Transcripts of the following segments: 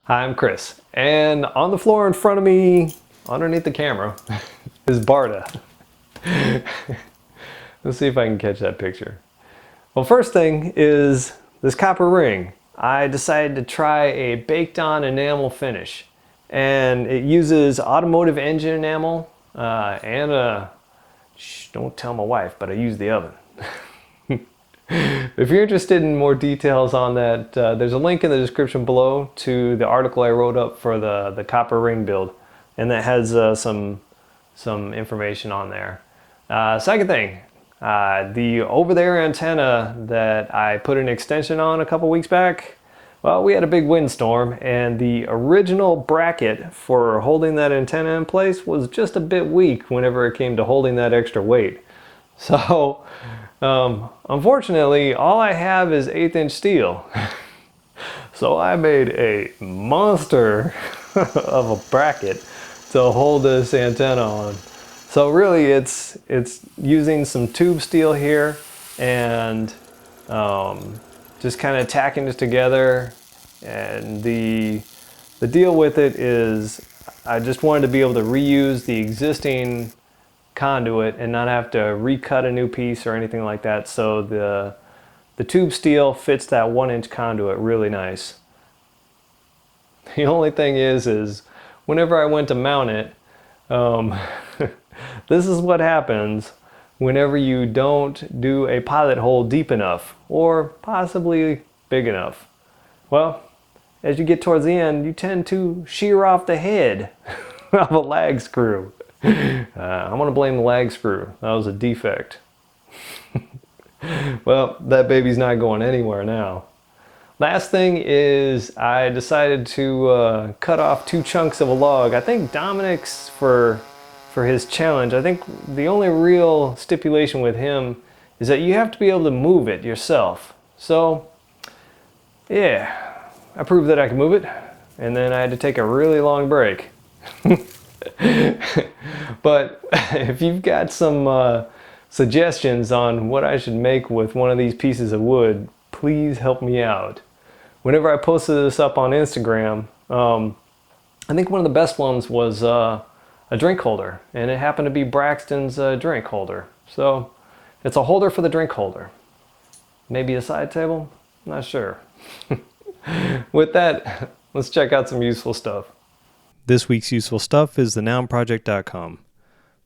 Hi, I'm Chris, and on the floor in front of me, underneath the camera, is Barda. Let's see if I can catch that picture. Well, first thing is this copper ring. I decided to try a baked on enamel finish, and it uses automotive engine enamel and a, don't tell my wife, but I use the oven. If you're interested in more details on that, there's a link in the description below to the article I wrote up for the copper ring build, and that has some information on there. Second thing, the over-the-air antenna that I put an extension on a couple weeks back, well, we had a big windstorm, and the original bracket for holding that antenna in place was just a bit weak whenever it came to holding that extra weight. So unfortunately, all I have is 1/8 inch steel. So I made a monster of a bracket to hold this antenna on. So really it's using some tube steel here and just kind of tacking it together. And the deal with it is I just wanted to be able to reuse the existing conduit and not have to recut a new piece or anything like that. So the tube steel fits that 1-inch conduit really nice. The only thing is whenever I went to mount it, this is what happens whenever you don't do a pilot hole deep enough or possibly big enough. Well, as you get towards the end, you tend to shear off the head of a lag screw. I'm going to blame the lag screw. That was a defect. Well, that baby's not going anywhere now. Last thing is I decided to cut off 2 chunks of a log. I think Dominic's for his challenge, I think the only real stipulation with him is that you have to be able to move it yourself. So yeah, I proved that I could move it, and then I had to take a really long break. But if you've got some suggestions on what I should make with one of these pieces of wood, please help me out. Whenever I posted this up on Instagram, I think one of the best ones was a drink holder, and it happened to be Braxton's drink holder. So it's a holder for the drink holder. Maybe a side table? Not sure. With that, let's check out some useful stuff. This week's useful stuff is thenounproject.com.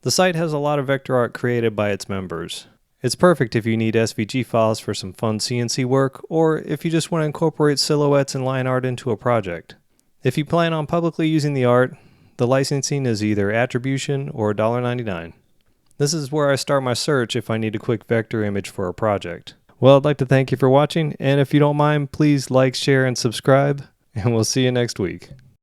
The site has a lot of vector art created by its members. It's perfect if you need SVG files for some fun CNC work, or if you just want to incorporate silhouettes and line art into a project. If you plan on publicly using the art, the licensing is either attribution or $1.99. This is where I start my search if I need a quick vector image for a project. Well, I'd like to thank you for watching, and if you don't mind, please like, share, and subscribe, and we'll see you next week.